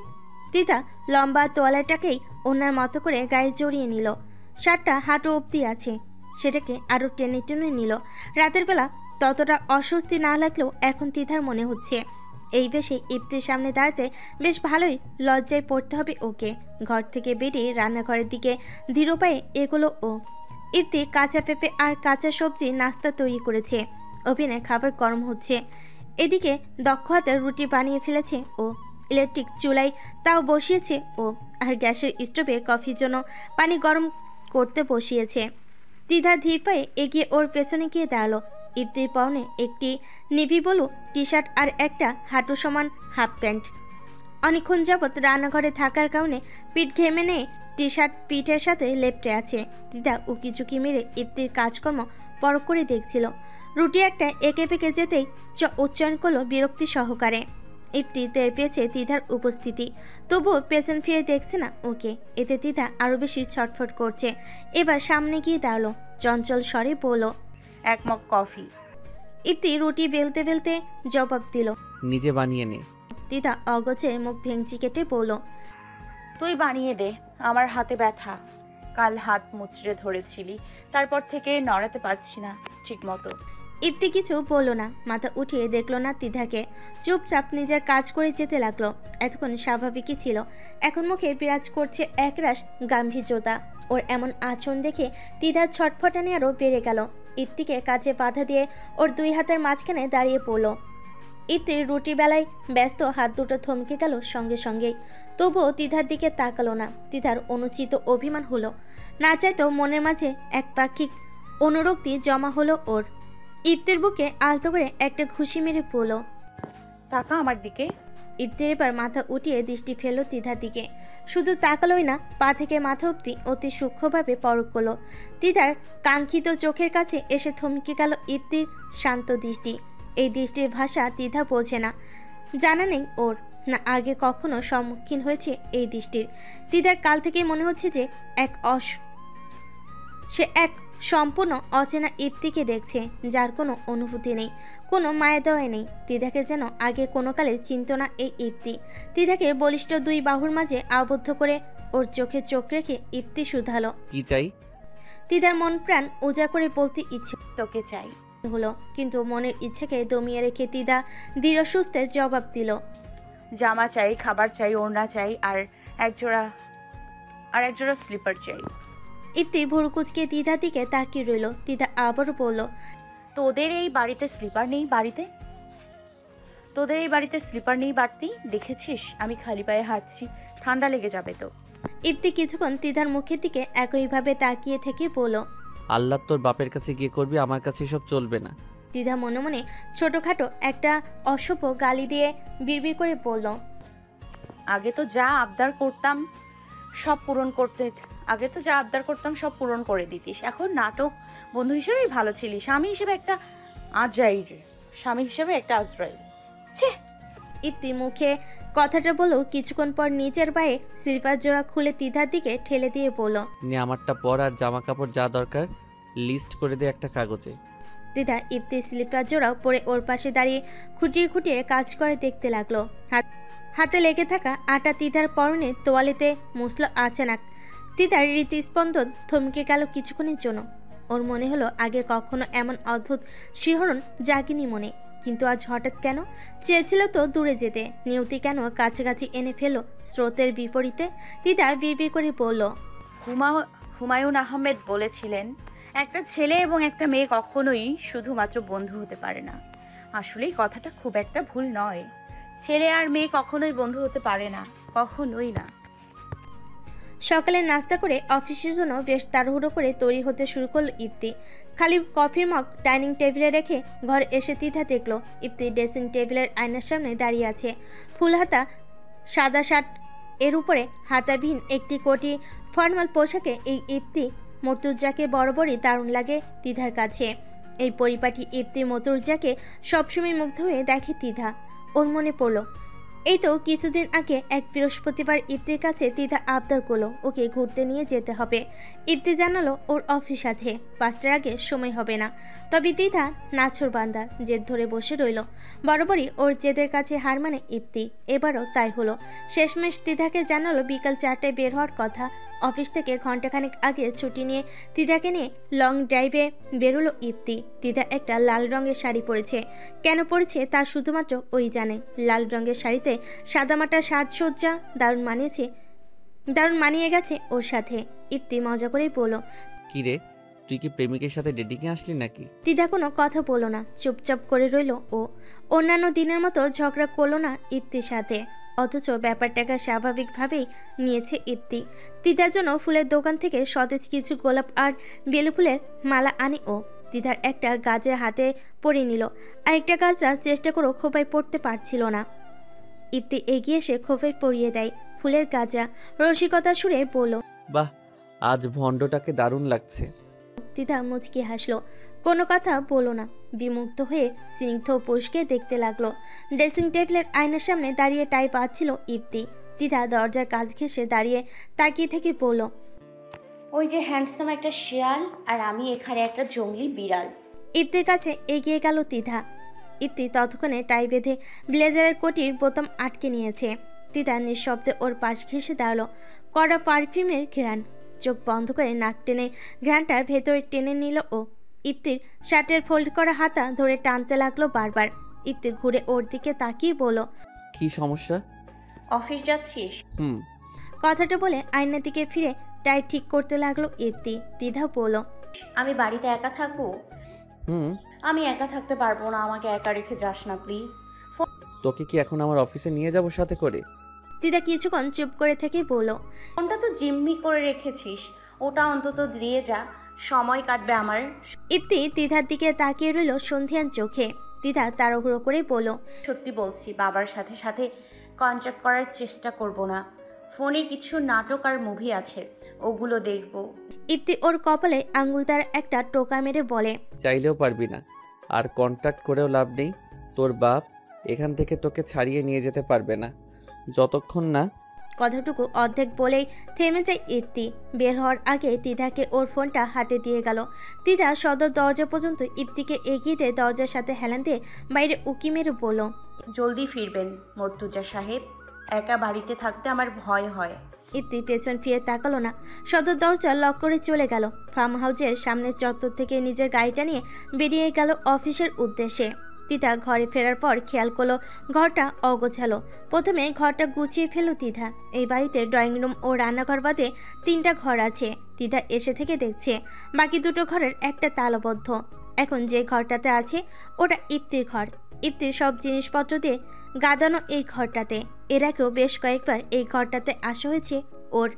তিতা লম্বা তোয়ালাটাকেই ওনার মতো করে গায়ে জড়িয়ে নিল। শার্টটা হাঁটু অবধি আছে, সেটাকে আরও টেনে টেনে নিল। রাতের বেলা ততটা অস্বস্তি না লাগলেও এখন তিতার মনে হচ্ছে এই বেশে ইপ্তির সামনে দাঁড়াতে বেশ ভালোই লজ্জায় পড়তে হবে ওকে। ঘর থেকে বেরিয়ে রান্নাঘরের দিকে ধীর পায়ে এগোলো ও। ইপ্তি কাঁচা পেঁপে আর কাঁচা সবজি নাস্তা তৈরি করেছে। ওভেনে খাবার গরম হচ্ছে। এদিকে দক্ষ হাতে রুটি বানিয়ে ফেলেছে ও। ইলেকট্রিক চুলায় তাও বসিয়েছে ও। আর গ্যাসের স্টোভে কফির জন্য পানি গরম করতে বসিয়েছে। দ্বিধা ধীর পায়ে এগিয়ে ওর পেছনে গিয়ে দাঁড়ালো। ইপ্তির পরনে একটি নেভি ব্লু টি শার্ট আর একটা হাঁটু সমান হাফ প্যান্ট। অনেকক্ষণ যাবৎ রান্নাঘরে থাকার কারণে পিঠ ঘেমে নেই, টি শার্ট পিঠের সাথে লেপটে আছে। দিদা উকিঝুঁকি মেরে ইপ্তির কাজকর্ম পরখ করে দেখছিল। রুটি একটা এঁকে বেঁকে যেতেই উচ্চারণ করলো বিরক্তি সহকারে। ইপ্তি টের পেয়েছে দ্বিধার উপস্থিতি, তবুও পেছন ফিরে দেখছে না ওকে। এতে দ্বিধা আরও বেশি ছটফট করছে। এবার সামনে গিয়ে দাঁড়ালো, চঞ্চল স্বরে বলল, এক মগ কফি। ইপ্তি রুটি বেলতে বেলতে জবাব দিল। নিজে বানিয়ে নে। দিদা অগচে মুখ ভেঙচি কেটে বলল, তুই বানিয়ে দে, আমার হাতে ব্যথা। কাল হাত মুচড়ে ধরেছিলি, তারপর থেকে নড়াতে পারছি না ঠিক মতো। ইপ্তি কিছু বলল না, মাথা উঠিয়ে দেখলো না তিধাকে। চুপচাপ নিজের কাজ করে যেতে লাগলো। এতক্ষণ স্বাভাবিকই ছিল, এখন মুখে বিরাজ করছে একরাশ গাম্ভীর্যতা। ওর এমন আচরণ দেখে তিধার ছটফটানি আরও বেড়ে গেল। ইপ্তিকে কাজে বাধা দিয়ে ওর দুই হাতের মাঝখানে দাঁড়িয়ে পড়ল। ইপ্তির রুটি বেলায় ব্যস্ত হাত দুটো থমকে গেল সঙ্গে সঙ্গেই। তবুও তিধার দিকে তাকালো না। তিধার অনুচিত অভিমান হলো, না চাইতেও মনের মাঝে এক পাক্ষিক অনুরক্তি জমা হলো ওর। ইপ্তির বুকে আলতো করে একটা ঘুষি মেরে পড়ল। তাকা আমার দিকে। ইপ্তির এবার মাথা উঠিয়ে দৃষ্টি ফেলল তিধার দিকে। শুধু তাকালোই না, পা থেকে মাথা অব্দি অতি সূক্ষ্মভাবে পরখ করলো। তিধার কাঙ্ক্ষিত চোখের কাছে এসে থমকে গেল ইপ্তির শান্ত দৃষ্টি। এই দৃষ্টির ভাষা তিধা বোঝে না, জানা নেই ওর, না আগে কখনো সম্মুখীন হয়েছে এই দৃষ্টির। তিধার কাল থেকেই মনে হচ্ছে যে সে এক সম্পূর্ণ অচেনা ইপ্তিকে দেখছে, যার কোনো অনুভূতি নেই, কোনো মায়াদয় নেই। তিধাকে যেন আগে কোনো কালে চিনত না এই ইপ্তি। তিধাকে বলিষ্ঠ দুই বাহুর মাঝে আবদ্ধ করে ওর চোখে চোখ রেখে ইপ্তি শুধালো। কি চাই? তিধার মন প্রাণ উজা করে বলতে ইচ্ছে তোকে চাই হলো, কিন্তু মনের ইচ্ছেকে দমিয়ে রেখে তিধা দৃঢ় সুস্থে জবাব দিল। জামা চাই, খাবার চাই, ওড়না চাই, আর একজোড়া স্লিপার চাই। ইপ্তি ভুরু কুচকে তিধার দিকে তাকিয়ে রইল। তিধা আবারও বলল, তোদের এই বাড়িতে স্লিপার নেই বাড়তি? দেখেছিস আমি খালি পায়ে হাঁটছি, ঠান্ডা লেগে যাবে তো। ইপ্তি কিছুক্ষণ তিধার মুখের দিকে একইভাবে তাকিয়ে থেকে বলল, আল্লাহ তোর বাপের কাছে গিয়ে করবি, আমার কাছে সব চলবে না। তিধা মনে মনে ছোটখাটো একটা অসভ্য গালি দিয়ে বিড়বিড় করে বলল, আগে তো যা আবদার করতাম সব পূরণ করে দিতিস। এখন নাটক বন্ধু হিসেবেই ভালো ছিলি, স্বামী হিসেবে একটা আজরাইল। ছে। ইপ্তি মুখে কথাটা বলল, কিছুক্ষণ পর নিচের পায়ে স্লিপার জোড়া খুলে তিধার দিকে ঠেলে দিয়ে বলল, নে আমারটা পর, আর জামা কাপড় যা দরকার লিস্ট করে দে একটা কাগজে। তিধা ইপ্তি স্লিপার জোড়াও পরে ওর পাশে দাঁড়িয়ে খুঁটিয়ে খুঁটিয়ে কাজ করে দেখতে লাগলো। হাতে লেগে থাকা আটা তিধার পরনে তোয়ালেতে মুছল আচানাক। তিধার হৃৎস্পন্দন থমকে গেল কিছুক্ষণের জন্য। ওর মনে হলো আগে কখনো এমন অদ্ভুত শিহরণ জাগিনি মনে, কিন্তু আজ হঠাৎ কেন? চেয়েছিল তো দূরে যেতে, নিয়তি কেন কাছাকাছি এনে ফেলো স্রোতের বিপরীতে? তিধা বিড়বিড় করে বলল, হুমায়ুন আহমেদ বলেছিলেন, একটা ছেলে এবং একটা মেয়ে কখনোই শুধুমাত্র বন্ধু হতে পারে না। আসলেই কথাটা খুব একটা ভুল নয়। ছেলে আর মেয়ে কখনোই বন্ধু হতে পারে না, কখনোই না। সকালে নাস্তা করে অফিসের জন্য বেশ তাড়াহুড়ো করে তৈরি হতে শুরু করলো ইপ্তি। খালি কফির মগ ডাইনিং টেবিলে রেখে ঘর এসে তিধা দেখলো ইপ্তি ড্রেসিং টেবিলের আয়নার সামনে দাঁড়িয়ে আছে। ফুল হাতা সাদা শার্ট, এর উপরে হাতাবিহীন একটি কোটি ফর্মাল পোশাকে এই ইপ্তি মর্তুজাকে বরাবরই দারুণ লাগে তিধার কাছে। এই পরিপাটি ইপ্তি মর্তুজাকে সবসময় মুগ্ধ হয়ে দেখে তিধা। ওর মনে পড়ল এই তো কিছুদিন আগে এক বৃহস্পতিবার ইফতির কাছে তিথা আবদার করলো ওকে ঘুরতে নিয়ে যেতে হবে। ইফতি জানালো ওর অফিস আছে, 5টার আগে সময় হবে না। তবে তিথা নাছোড়বান্দা, জেদ ধরে বসে রইল। বরাবরই ওর জেদের কাছে হার মানে ইফতি, এবারও তাই হলো। শেষমেশ তিথাকে জানালো বিকাল 4টায় বের হওয়ার কথা। অফিস থেকে ঘন্টাখানেক আগে ছুটি নিয়ে তিথাকে নিয়ে লং ড্রাইভে বেরোলো ইফতি। তিথা একটা লাল রঙের শাড়ি পরেছে, কেন পরেছে তা শুধুমাত্র ওই জানে। লাল রঙের শাড়িতে সাদামাটা সাজসজ্জা দারুণ মানিয়ে গেছে ওর সাথে। ইফতি মজা করেই বলল, কি রে, তুই কি প্রেমিকের সাথে ডেটিংয়ে আসলি নাকি? তিথা কোনো কথা বলল না, চুপচাপ করে রইল ও। অন্যান্য দিনের মতো ঝগড়া করলো না ইফতির সাথে, অথচ ব্যাপারটাকে স্বাভাবিকভাবেই নিয়েছে ইফতি। তিতার জন্য ফুলের দোকান থেকে সতেজ কিছু গোলাপ আর বেলি ফুলের মালা আনে ও। তিতার একটা গাজরা হাতে পরে নিল, আরেকটা গাজরা চেষ্টা করেও খোপায় পড়তে পারছিল না। ইফতি এগিয়ে এসে খোপায় পরিয়ে দেয় ফুলের গাজরা, রসিকতা সুরে বলল। বাহ, আজ ভণ্ডটাকে দারুণ লাগছে। তিতা মুচকি হাসলো, কোনো কথা বলো না। বিমুগ্ধ হয়ে স্নিগ্ধ পোষকে দেখতে লাগলো। ড্রেসিং টেবিলের আয়নার সামনে দাঁড়িয়ে টাই পাচ্ছিল ইফতি। তিতা দরজার কাছ ঘেঁষে দাঁড়িয়ে তাকিয়ে থেকে বলল, ওই যে হ্যান্ডসাম একটা শিয়াল আর আমি এখানে একটা জঙ্গলি বিড়াল। ইফতির কাছে এগিয়ে গেল তিথা। ইফতি ততক্ষণে টাই বেঁধে ব্লেজারের কোটির বোতাম আটকে নিয়েছে। তিতা নিঃশব্দে ওর পাশ ঘেঁষে দাঁড়ালো। কড়া পারফিউমের ঘ্রাণ, চোখ বন্ধ করে নাক টেনে ঘ্রাণটার ভেতরে টেনে নিল ও। ইফতির শার্টের ফোল্ড করা হাতা ধরে টানতে লাগলো বারবার। ইফতি ঘুরে ওর দিকে তাকিয়ে বলল, কি সমস্যা? অফিস যাচ্ছিস? হুম। কথাটা বলে আয়নার দিকে ফিরে টাই ঠিক করতে লাগলো ইফতি। দ্বিধা বলল, আমি বাড়িতে একা থাকবো? হুম। আমি একা থাকতে পারবো না, আমাকে একা রেখে যাস না প্লিজ। তোকে কি এখন আমার অফিসে নিয়ে যাব সাথে করে? দিদা কিছুক্ষণ চুপ করে থেকে বলল, ফোনটা তো জিম্মি করে রেখেছিস, ওটা অন্তত দিয়ে যা, সময় কাটবে আমার। ইফতি দিদার দিকে তাকিয়ে রইল সন্ধিয়ান চোখে। দিদা তাড়াহুড়ো করে বলল, সত্যি বলছি, বাবার সাথে সাথে কন্ট্যাক্ট করার চেষ্টা করব না। ফোনে কিছু নাটক আর মুভি আছে, ওগুলো দেখবো। ইফতি ওর কপালে আঙ্গুল দ্বারা একটা টোকা মেরে বলে, চাইলেও পারবি না, আর কন্ট্যাক্ট করেও লাভ নেই। তোর বাপ এখান থেকে তোকে ছাড়িয়ে নিয়ে যেতে পারবে না যতক্ষণ না। কথাটুকু অর্ধেক বলেই থেমে যায় ইফতি। বের হওয়ার আগে তিধাকে ওর ফোনটা হাতে দিয়ে গেল। তিধা সদর দরজা পর্যন্ত ইফতিকে এগিয়ে দিয়ে দরজার সাথে হেলান দিয়ে বাইরে উকি মেরে বলল, জলদি ফিরবেন মর্তুজা সাহেব, একা বাড়িতে থাকতে আমার ভয় হয়। ইফতি পেছন ফিরে তাকালো না, সদর দরজা লক করে চলে গেল। ফার্ম হাউসের সামনের চত্বর থেকে নিজের গাড়িটা নিয়ে বেরিয়ে গেল অফিসের উদ্দেশ্যে। তিধা ঘরে ফেরার পর খেয়াল করলো ঘরটা অগোছালো। প্রথমে ঘরটা গুছিয়ে ফেলল তিধা। এই বাড়িতে ড্রয়িং রুম ও রান্নাঘর বাদে 3টা ঘর আছে। তিধা এসে থেকে দেখছে বাকি 2টো ঘরের একটা তালাবদ্ধ। এখন যে ঘরটাতে আছে ওটা ইফতির ঘর। ইফতির সব জিনিসপত্র দিয়ে গাদানো এই ঘরটাতে। এর আগেও বেশ কয়েকবার এই ঘরটাতে আসা হয়েছে ওর।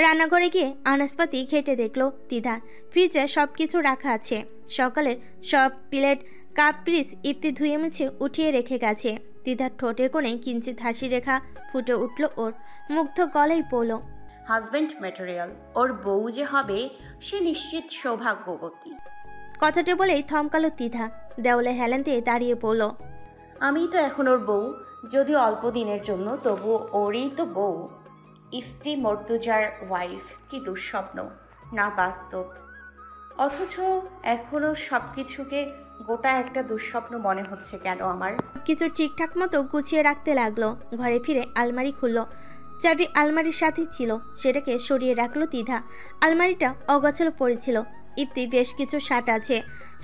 রান্নাঘরে গিয়ে আনাজপাতি ঘেটে দেখলো তিধা। ফ্রিজে সব কিছু রাখা আছে। সকালের সব প্লেট কাপ পিস ইফতি ধুয়ে মুছে উঠিয়ে রেখে গেছে। তিধার ঠোঁটের কোণে কিঞ্চিত হাসি রেখা ফুটে উঠল ওর। মুগ্ধ গলায় বলল, হাজব্যান্ড ম্যাটেরিয়াল, ওর বউ যে হবে সে নিশ্চিত সৌভাগ্যবতী। কথাটা বলেই থমকালো তিধা। দেওয়ালে হেলান দিয়ে দাঁড়িয়ে পড়ল, আমি তো এখন ওর বউ, যদিও অল্প দিনের জন্য, তবু ওরই তো বউ। ইফতি মর্তুজার ওয়াইফ। কি দুঃস্বপ্ন না বাস্তব, অথচ এখনো সবকিছুকে গোটা একটা দুঃস্বপ্ন মনে হচ্ছে কেন আমার। কিছু ঠিকঠাক মতো গুছিয়ে রাখতে লাগলো। ঘরে ফিরে আলমারি খুলল। চাবি আলমারির সাথে ছিল, সেটাকে সরিয়ে রাখলো তিধা। আলমারিটা অগোছালো পড়েছিল। ইফতি বেশ কিছু শার্ট আছে,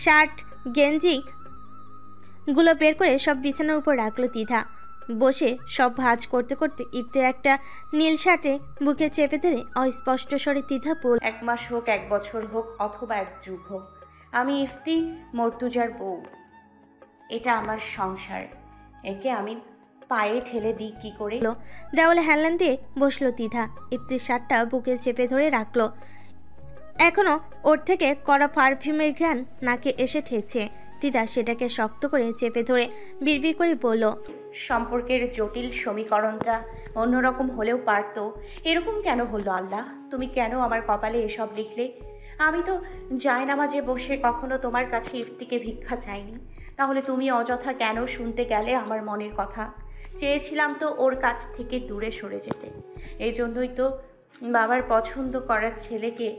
শার্ট গেঞ্জি গুলো বের করে সব বিছানার উপর রাখলো তিধা। বসে সব ভাঁজ করতে করতে ইফতির একটা নীল শার্টে বুকে চেপে ধরে অস্পষ্ট স্বরে তিধা বলল, 1 মাস হোক, 1 বছর হোক, অথবা 1 যুগ হোক, আমি ইফতি মর্তুজার বউ। এটা আমার সংসার, একে আমি পায়ে ঠেলে দিই কি করে? দেওয়ালে হেলান দিয়ে বসলো তিধা। ইফতির শার্টটা বুকে চেপে ধরে রাখলো। এখনো ওর থেকে কড়া পারফিউমের ঘ্রাণ নাকে এসে ঠেকছে। তিধা সেটাকে শক্ত করে চেপে ধরে বিড়বিড় করে বলল, সম্পর্কের জটিল সমীকরণটা অন্যরকম হলেও পারতো। এরকম কেন হলো আল্লাহ? তুমি কেন আমার কপালে এসব লিখলে? আমি তো জায়নামাজে বসে কখনো তোমার কাছে ইফতিকে ভিক্ষা চাইনি, তাহলে তুমি অযথা কেন শুনতে গেলে আমার মনের কথা? চেয়েছিলাম তো ওর কাছ থেকে দূরে সরে যেতে। এই জন্যই তো বাবার পছন্দ করা ছেলেকে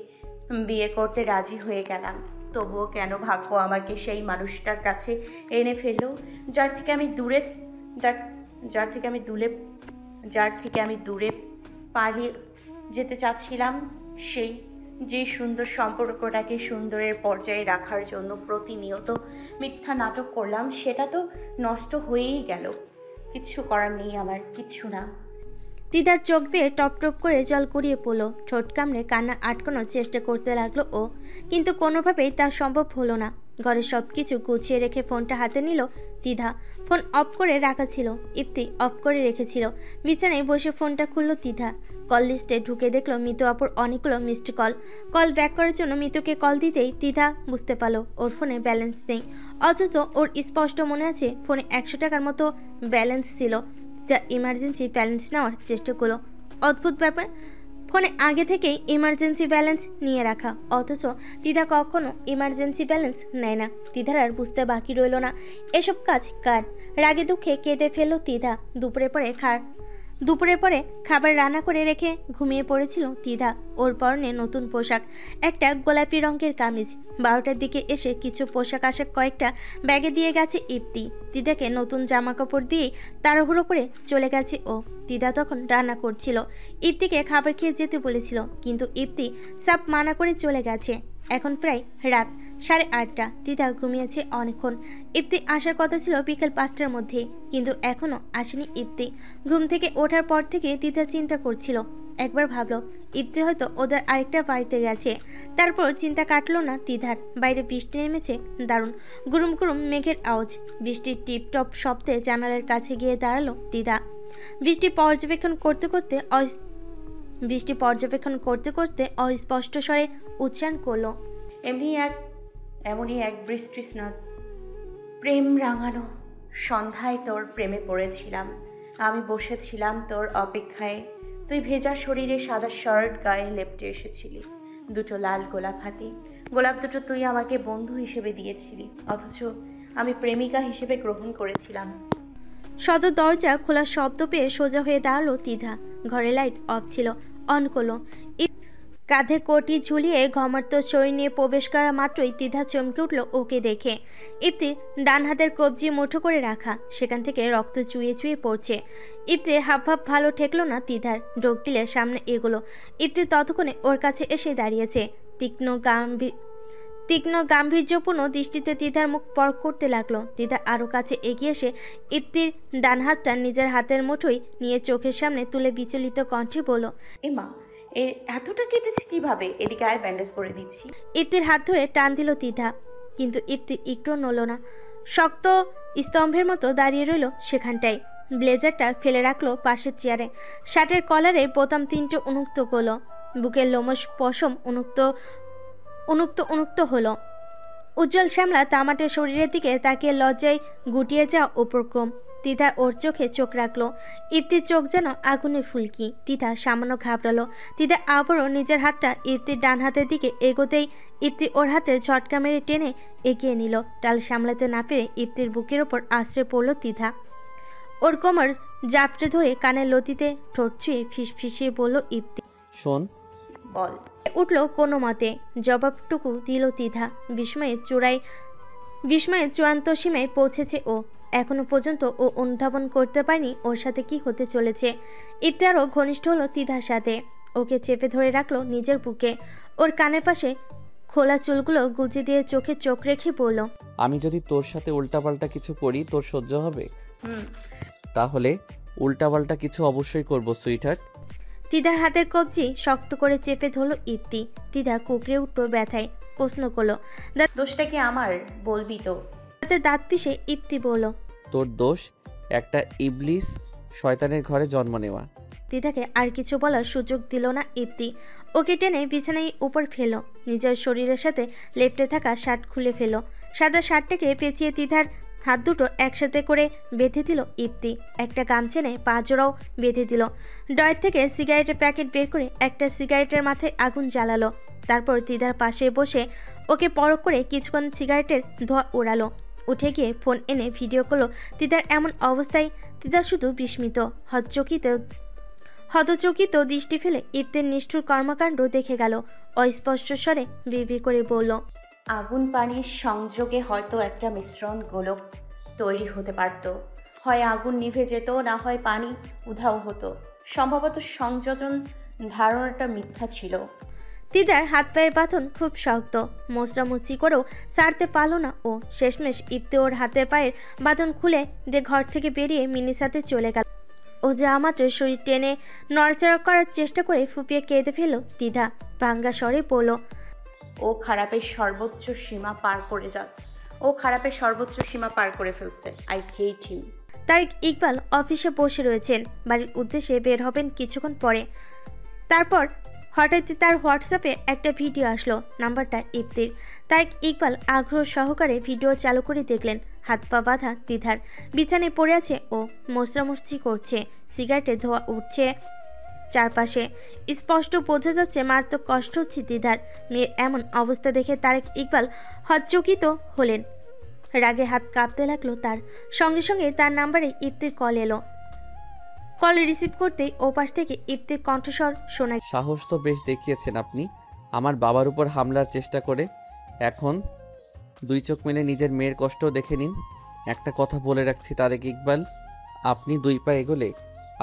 বিয়ে করতে রাজি হয়ে গেলাম। তবুও কেন ভাগ্য আমাকে সেই মানুষটার কাছে এনে ফেললো, যার থেকে আমি দূরে যার- যার থেকে আমি দূরে যার থেকে আমি দূরে পালিয়ে যেতে চাচ্ছিলাম। সেই যে সুন্দর সম্পর্কটাকে সুন্দরের পর্যায়ে রাখার জন্য প্রতিনিয়ত মিথ্যা নাটক করলাম, সেটা তো নষ্ট হয়েই গেল। কিচ্ছু করার নেই আমার, কিচ্ছু না। তিদার চোখ বেয়ে টপ টপ করে জল গড়িয়ে পড়ল। ঠোঁট কামড়ে কান্না আটকানোর চেষ্টা করতে লাগলো ও, কিন্তু কোনোভাবেই তা সম্ভব হলো না। ঘরে সব কিছু গুছিয়ে রেখে ফোনটা হাতে নিল তিধা। ফোন অফ করে রাখা ছিল, ইপ্তি অফ করে রেখেছিল। বিছানায় বসে ফোনটা খুলল তিধা। কল লিস্টে ঢুকে দেখলো মিতু আপুর অনেকগুলো মিসড কল। কল ব্যাক করার জন্য মিতুকে কল দিতেই তিধা বুঝতে পারলো ওর ফোনে ব্যালেন্স নেই। অথচ ওর স্পষ্ট মনে আছে ফোনে 100 টাকার মতো ব্যালেন্স ছিল। ইমার্জেন্সি ব্যালেন্স নেওয়ার চেষ্টা করলো। অদ্ভুত ব্যাপার, ফোনে আগে থেকেই ইমার্জেন্সি ব্যালেন্স নিয়ে রাখা, অথচ তিধা কখনো ইমার্জেন্সি ব্যালেন্স নেয় না। তিধার আর বুঝতে বাকি রইল না এসব কাজ কার। রাগে দুঃখে কেঁদে ফেলল তিধা। দুপুরের পরে খাবার রান্না করে রেখে ঘুমিয়ে পড়েছিল তিধা। ওর পরনে নতুন পোশাক, একটা গোলাপি রঙের কামিজ। 12টার দিকে এসে কিছু পোশাক আশাক কয়েকটা ব্যাগে দিয়ে গেছে ইপ্তি। তিধাকে নতুন জামা কাপড় দিয়েই তাড়াহুড়ো করে চলে গেছে ও। তিধা তখন রান্না করছিল, ইপ্তিকে খাবার খেয়ে যেতে বলেছিল, কিন্তু ইপ্তি সাপ মানা করে চলে গেছে। এখন প্রায় রাত 8:30। তিধা ঘুমিয়েছে অনেকক্ষণ। ইপ্তি আসার কথা ছিল বিকেল 5টার মধ্যে, কিন্তু এখনও আসেনি ইপ্তি। ঘুম থেকে ওঠার পর থেকে তিধা চিন্তা করছিল। একবার ভাবলো ইপ্তি হয়তো ওদের আরেকটা বাড়িতে গেছে। তারপর চিন্তা কাটলো না তিধার। বাইরে বৃষ্টি নেমেছে দারুণ, গুরুম গুরুম মেঘের আওয়াজ। বৃষ্টির টিপটপ শব্দে জানালার কাছে গিয়ে দাঁড়ালো তিধা। বৃষ্টি পর্যবেক্ষণ করতে করতে অস্পষ্ট স্বরে উচ্চারণ করলো, এমনই এক বৃষ্টিস্নাত প্রেম রাঙানো সন্ধ্যায় তোর প্রেমে পড়েছিলাম। আমি বসেছিলাম তোর অপেক্ষায়। তুই ভেজা শরীরে সাদা শার্ট গায়ে লেপ্টে এসেছিলি। দুটো লাল গোলাপ হাতে। গোলাপ দুটো তুই আমাকে বন্ধু হিসেবে দিয়েছিলি, অথচ আমি প্রেমিকা হিসেবে গ্রহণ করেছিলাম। সদর দরজা খোলার শব্দ পেয়ে সোজা হয়ে দাঁড়ালো তিধা। ঘরে লাইট অফ ছিল, অন করলো। কাঁধে কোটি ঝুলিয়ে ঘমার্ত শরীর নিয়ে প্রবেশ করা মাত্রই তিধা চমকে উঠল ওকে দেখে। ইপ্তির ডান হাতের কবজি মুঠো করে রাখা, সেখান থেকে রক্ত চুইয়ে চুইয়ে পড়ছে। ইপ্তির হাবভাব ভালো ঠেকলো না তিধার। ঢোক গিলে সামনে এগোলো। ইপ্তি ততক্ষণে ওর কাছে এসে দাঁড়িয়েছে। তীক্ষ্ণ গাম্ভীর্যপূর্ণ দৃষ্টিতে তিধার মুখ পরখ করতে লাগলো। তিধা আরও কাছে এগিয়ে এসে ইপ্তির ডান হাতটা নিজের হাতের মুঠোয় নিয়ে চোখের সামনে তুলে বিচলিত কণ্ঠে বলল, এমা, এতটা কেটেছে কিভাবে? এদিকে আয়, ব্যান্ডেজ করে দিচ্ছি। ইপ্তির হাত ধরে টান দিল তিধা, কিন্তু ইপ্তি একটু নড়ল না। শক্ত স্তম্ভের মতো দাঁড়িয়ে রইল সেখানটায়। ব্লেজারটা ফেলে রাখলো পাশের চেয়ারে। শার্টের কলারে বোতাম 3টে উন্মুক্ত করলো। বুকের লোমশ পশম উন্মুক্ত হলো। উজ্জ্বল শ্যামলা তামাটে শরীরের দিকে তাকিয়ে লজ্জায় গুটিয়ে যাওয়া উপক্রম। তিধা ওর চোখে চোখ রাখলো। ইপ্তির চোখ যেন আগুনের ফুলকি। তিধা সামান্য ঘাবড়ালো। তিধা আবারও নিজের হাতটা ইপ্তির ডান হাতের দিকে এগোতেই ইপ্তি ওর হাতে ঝটকা মেরে টেনে এগিয়ে নিল। টাল সামলাতে না পেরে ইপ্তির বুকের ওপর আশ্রে পড়ল তিধা। ওর কোমর জাপটে ধরে কানের লতিতে ঠোঁট ছুঁয়ে ফিসফিসিয়ে বলল ইপ্তি, শোন। বল। উঠল কোনো মতে। জবাবটুকু দিল তিধা। বিস্ময়ের চূড়ান্ত সীমায় পৌঁছেছে ও। এখনো পর্যন্ত ও অনুধাবন করতে পারেনি ওর সাথে কি হতে চলেছে। ইপ্তি আরও ঘনিষ্ঠ হলো তিধার সাথে। ওকে চেপে ধরে রাখলো নিজের বুকে। ওর কানের পাশে খোলা চুলগুলো গুজে দিয়ে চোখে চোখ রেখে বলল, আমি যদি তোর সাথে উল্টাপাল্টা কিছু করি তোর সহ্য হবে? হুম। তাহলে উল্টাপাল্টা কিছু অবশ্যই করবো সুইটহার্ট। তিধার হাতের কবজি শক্ত করে চেপে ধরল ইপ্তি। তিধা কুকড়ে উঠল ব্যথায়। প্রশ্ন করলো, দোষটা কি আমার? বলবি তো? দাঁতে দাঁত পিষে ইপ্তি বলল, তোর দোষ একটা ইবলিস শয়তানের ঘরে জন্ম নেওয়া। তিধাকে আর কিছু বলার সুযোগ দিল না ইপ্তি। ওকে টেনে বিছানায় উপর ফেলো। নিজের শরীরের সাথে লেপ্টে থাকা শার্ট খুলে ফেলো। সাদা শার্টটাকে পেঁচিয়ে তিধার হাত দুটো একসাথে করে বেঁধে দিল ইপ্তি। একটা গামছা এনে পা জোড়াও বেঁধে দিল। ডয়ের থেকে সিগারেটের প্যাকেট বের করে একটা সিগারেটের মাথায় আগুন জ্বালালো। তারপর তিধার পাশে বসে ওকে পরখ করে কিছুক্ষণ সিগারেটের ধোঁয়া উড়ালো। উঠে গিয়ে ফোন এনে ভিডিও করলো তিদার এমন অবস্থায়। তিদা শুধু বিস্মিত হতচকিত দৃষ্টি ফেলে ইফতির নিষ্ঠুর কর্মকাণ্ড দেখে গেল। অস্পষ্ট স্বরে বিড়বিড় করে বলল, আগুন পানির সংযোগে হয়তো একটা মিশ্রণ গোলক তৈরি হতে পারত। হয় আগুন নিভে যেত, না হয় পানি উধাও হতো। সম্ভবত সংযোজন ধারণাটা মিথ্যা ছিল। তিদার হাত পায়ের বাঁধন খুব শক্ত, মোচড়ামুচি করেও ছাড়তে পারল না ও। শেষমেশ ইফতি ওর হাতের পায়ের বাঁধন খুলে দিয়ে ঘর থেকে বেরিয়ে মিনির সাথে চলে গেল। ও যা মাত্র শরীর টেনে নড়াচড়া করার চেষ্টা করে ফুপিয়ে কেঁদে ফেলল তিধা। ভাঙ্গা স্বরে বলল, ও খারাপের সর্বোচ্চ সীমা পার করে ফেলছে। আই হেট হিম। তারেক ইকবাল অফিসে বসে রয়েছেন, বাড়ির উদ্দেশ্যে বের হবেন কিছুক্ষণ পরে। তারপর হঠাৎই তার হোয়াটসঅ্যাপে একটা ভিডিও আসলো। নাম্বারটা ইফতির। তারেক ইকবাল আগ্রহ সহকারে ভিডিও চালু করে দেখলেন হাত পা বাঁধা তিধার বিছানায় পড়ে আছে ও মোচড়ামুচড়ি করছে। সিগারেটের ধোঁয়া উঠছে চারপাশে। স্পষ্ট বোঝা যাচ্ছে মারাত্মক কষ্ট হচ্ছে তিধার। মেয়ের এমন অবস্থা দেখে তারেক ইকবাল হতচকিত হলেন। রাগে হাত কাঁপতে লাগলো তার। সঙ্গে সঙ্গে তার নাম্বারে ইফতির কল এলো। কল রিসিভ করতেই ওপাশ থেকে ইফতির কণ্ঠস্বর শোনা। সাহস তো বেশ দেখিয়েছেন আপনি আমার বাবার উপর হামলার চেষ্টা করে। এখন দুই চোখ মেলে নিজের মেয়ের কষ্টও দেখে নিন। একটা কথা বলে রাখছি তারেক ইকবাল, আপনি 2 পা এগোলে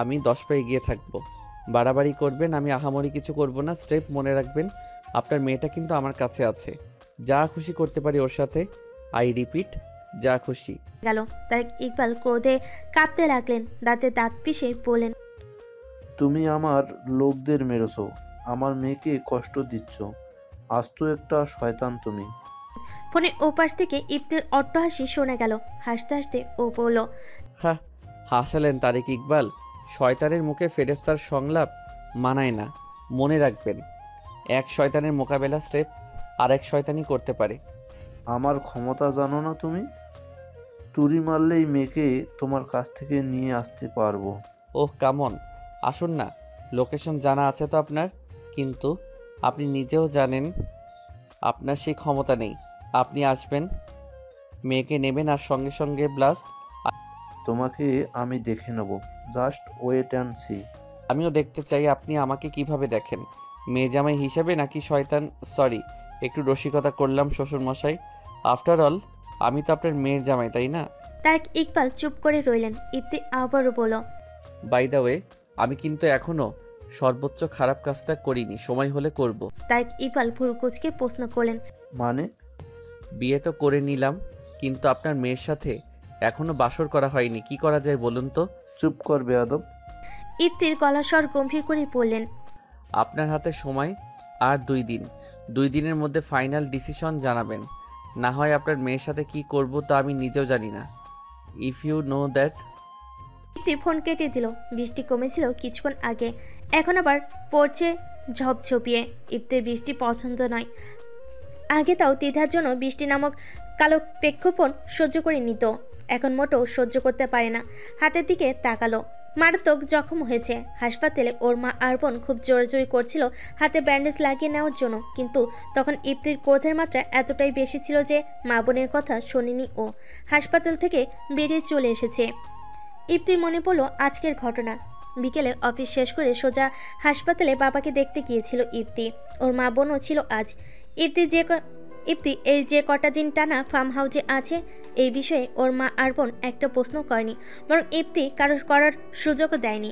আমি 10 পা এগিয়ে থাকবো। বাড়াবাড়ি করবেন, আমি আহামরি কিছু করব না। স্টেপ মনে রাখবেন, আপনার মেয়েটা কিন্তু আমার কাছে আছে। যা খুশি করতে পারি ওর সাথে। আই রিপিট, যা খুশি। গেল। তারেক ইকবাল ক্রোধে কাঁপতে লাগলেন, দাঁতে দাঁত পিষে বলেন, তুমি আমার লোকদের মেরেছো, আমার মেয়েকে কষ্ট দিচ্ছ। আজ তো একটা শয়তান তুমি। ফোনের ওপাশ থেকে ইফতির অট্টহাসি শোনা গেল। হাসতে হাসতে ও বলল, হ্যাঁ, হাসালেন তারেক ইকবাল। শয়তানের মুখে ফেরেস্তার সংলাপ মানায় না। মনে রাখবেন, এক শয়তানের মোকাবেলা স্টেপ আর এক শয়তানই করতে পারে। আমার ক্ষমতা জানো না তুমি? তুড়ি মারলেই মেয়েকে তোমার কাছ থেকে নিয়ে আসতে পারবো। ওহ কামন, আসুন না। লোকেশন জানা আছে তো আপনার, কিন্তু আপনি নিজেও জানেন আপনার সেই ক্ষমতা নেই। আপনি আসবেন, মেয়েকে নেবেন আর সঙ্গে সঙ্গে ব্লাস্ট। তোমাকে আমি দেখে নেব, জাস্ট ওয়েট অ্যান্ড সি। আমিও দেখতে চাই আপনি আমাকে কিভাবে দেখেন, মেয়ে জামাই হিসেবে নাকি শয়তান। সরি, একটু রসিকতা করলাম শ্বশুর মশাই। আফটার অল আমি তো আপনার মেয়ের জামাই, তাই না? তারেক ইকবাল চুপ করে রইলেন। ইফতি আবারও বলল, বাই দ্য ওয়ে, আমি কিন্তু এখনো সর্বোচ্চ খারাপ কাজটা করিনি, সময় হলে করব। তারেক ইকবাল ভুরু কুঁচকে প্রশ্ন করলেন, মানে? বিয়ে তো করে নিলাম, কিন্তু আপনার মেয়ের সাথে এখনো বাসর করা হয়নি। কি করা যায় বলুন তো? চুপ কর বেয়াদব। ইফতির গলা স্বর গম্ভীর করে বললেন, আপনার হাতে সময় আর 2 দিন। 2 দিনের মধ্যে ফাইনাল ডিসিশন জানাবেন। না হয় আপনার মেয়ের সাথে কি করব তা আমি নিজেও জানি না। If you know that. Ifti phone কেটে দিল। বৃষ্টি কমেছিল কিছুক্ষণ আগে, এখন আবার পড়ছে ঝপঝপিয়ে। ইফতির বৃষ্টি পছন্দ নয়। আগে তাও তিধার জন্য বৃষ্টি নামক কালো প্রেক্ষাপট সহ্য করে নিত, এখন মোটেও সহ্য করতে পারে না। হাতের দিকে তাকালো, মারাত্মক জখম হয়েছে। হাসপাতালে ওর মা আর বোন খুব জোরাজোরি করছিল হাতে ব্যান্ডেজ লাগিয়ে নেওয়ার জন্য, কিন্তু তখন ইফতির ক্রোধের মাত্রা এতটাই বেশি ছিল যে মা বোনের কথা শোনেনি ও। হাসপাতাল থেকে বেরিয়ে চলে এসেছে। ইফতির মনে পড়ল আজকের ঘটনা। বিকেলে অফিস শেষ করে সোজা হাসপাতালে বাবাকে দেখতে গিয়েছিল ইফতি। ওর মা বোনও ছিল আজ। ইফতি এই যে কটা দিন টানা ফার্ম হাউসে আছে, এই বিষয়ে ওর মা আর বোন একটা প্রশ্ন করেনি, বরং ইফতি কারোর করার সুযোগও দেয়নি।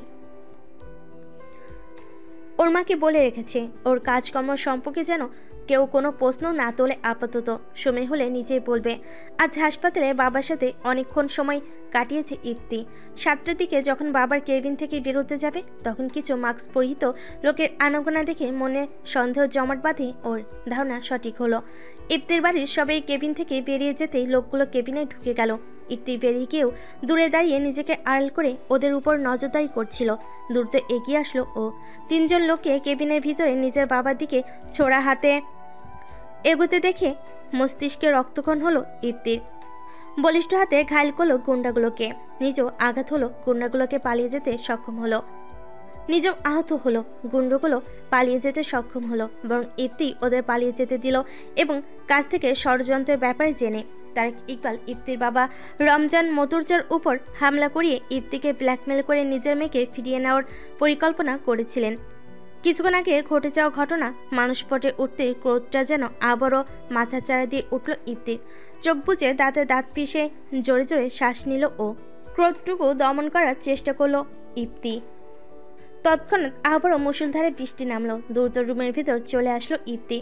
ওর মাকে বলে রেখেছে ওর কাজকর্ম সম্পর্কে যেন কেউ কোনো প্রশ্ন না তোলে আপাতত, সময় হলে নিজেই বলবে। আজ হাসপাতালে বাবার সাথে অনেকক্ষণ সময় কাটিয়েছে ইফতি। 7টার দিকে যখন বাবার কেবিন থেকে বেরোতে যাবে, তখন কিছু মাস্ক পরিহিত লোকের আনাগোনা দেখে মনে সন্দেহ জমাট বাঁধে ওর। ধারণা সঠিক হলো। ইফতির বাড়ির সবাই কেবিন থেকে বেরিয়ে যেতেই লোকগুলো কেবিনে ঢুকে গেল। ইফতি বেরিয়ে গিয়েও দূরে দাঁড়িয়ে নিজেকে আড়াল করে ওদের উপর নজরদারি করছিল। দ্রুত এগিয়ে আসলো ও। 3জন লোককে কেবিনের ভিতরে নিজের বাবার দিকে ছোড়া হাতে এগোতে দেখে মস্তিষ্কে রক্তক্ষরণ হলো ইফতির। বলিষ্ঠ হাতে ঘায়েল করলো গুন্ডাগুলোকে, নিজেও আঘাত হলো, গুন্ডাগুলোকে পালিয়ে যেতে সক্ষম হলো। নিজেও আহত হলো, গুন্ডাগুলো পালিয়ে যেতে সক্ষম হলো, বরং ইফতি ওদের পালিয়ে যেতে দিল এবং কাছ থেকে ষড়যন্ত্রের ব্যাপারে জেনে তারেক ইকবাল ইফতির বাবা রমজান মতুর্জার উপর হামলা করিয়ে ইফতিকে ব্ল্যাকমেল করে নিজের মেয়েকে ফিরিয়ে নেওয়ার পরিকল্পনা করেছিলেন। কিছুক্ষণ আগে ঘটে যাওয়া ঘটনা মানুষপটে উঠতে ক্রোধটা যেন আবারও মাথাচাড়া দিয়ে উঠল ইফতির। চোখ বুজে দাঁতে দাঁত পিষে জোরে জোরে শ্বাস নিল ও ক্রোধটুকু দমন করার চেষ্টা করলো ইফতি। তৎক্ষণাৎ আবারও মুষলধারে বৃষ্টি নামলো। দ্রুত রুমের ভিতর চলে আসলো ইফতি।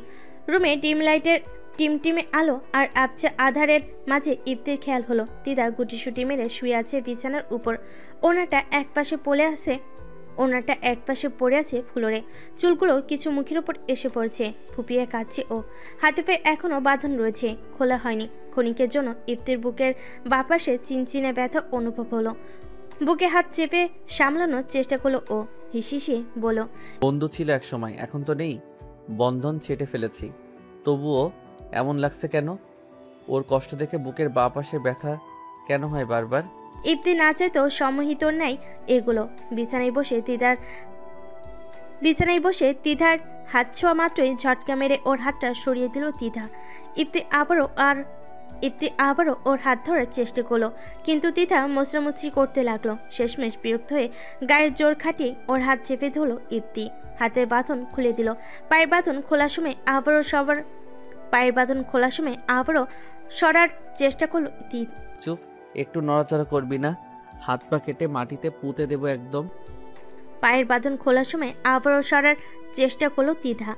রুমে ডিম লাইটের টিমটিমে আলো আর আবছা আধারের মাঝে ইফতির খেয়াল হলো দিদা গুটিসুটি মেরে শুয়ে আছে বিছানার উপর। ওনাটা একপাশে পড়ে আছে ফ্লোরে। চুলগুলো কিছু মুখের উপর এসে পড়ছে, ফুপিয়ে কাঁদছে ও হাতে পায়ে এখনো বাঁধন রয়েছে, খোলা হয়নি। ক্ষণিকের জন্য ইফতির বুকের বাপাশে চিনচিনে ব্যথা অনুভব হলো। বুকে হাত চেপে সামলানোর চেষ্টা করলো ও হিসিয়ে বলল, বন্ধু ছিল এক সময়, এখন তো নেই, বন্ধন ছেটে ফেলেছি। তবুও এমন লাগছে কেন? ওর কষ্ট দেখে বুকের বাঁ পাশে ব্যথা কেন হয় বারবার? ইফতি না চাইতেও সম্মোহিত নাই এগুলো। বিছানায় বসে তিধার হাত ছোঁয়া মাত্রই ঝটকা মেরে ওর হাতটা সরিয়ে দিল তিধা। ইফতি আবারও ওর হাত ধরার চেষ্টা করলো, কিন্তু তিধা মোচড়ামুচড়ি করতে লাগলো। শেষমেশ বিরক্ত হয়ে গায়ের জোর খাটিয়ে ওর হাত চেপে ধরলো ইফতি। হাতের বাঁধন খুলে দিল। পায়ের বাঁধন খোলার সময় আবারও সরার চেষ্টা করলো তিধা। চুপ, একটু নড়াচড়া করবি না, হাত পা কেটে মাটিতে পুঁতে দেবো একদম। পায়ের বাঁধন খোলার সময় আবারও সরার চেষ্টা করলো তিধা।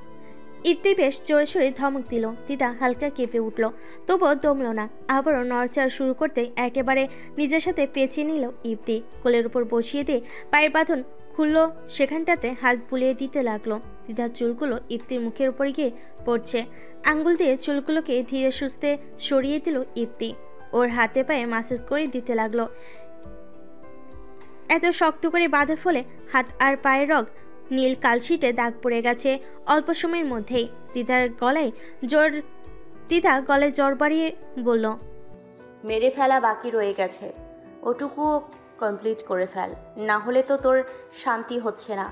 ইফতি বেশ জোরে সোরে ধমক দিল। তিধা হালকা কেঁপে উঠল, তবুও দমল না। আবারও নড়াচড়া শুরু করতে একেবারে নিজের সাথে পেঁচিয়ে নিল ইফতি। কোলের উপর বসিয়ে দিয়ে পায়ের বাঁধন খুললো, সেখানটাতে হাত বুলিয়ে দিতে লাগলো। তিধার চুলগুলো ইফতির মুখের উপর গিয়ে পড়ছে। আঙ্গুল দিয়ে চুলগুলোকে ধীরে সুস্থে সরিয়ে দিল ইফতি। ওর হাতে পায়ে মাসাজ করে দিতে লাগলো। এত শক্ত করে বাঁধার ফলে হাত আর পায়ের রগ নীল কালশিটে দাগ পড়ে গেছে অল্প সময়ের মধ্যেই। তিধা গলায় জ্বর বাড়িয়ে বলল, মেরে ফেলা বাকি রয়ে গেছে, ওটুকুও কমপ্লিট করে ফেল, না হলে তো তোর শান্তি হচ্ছে না।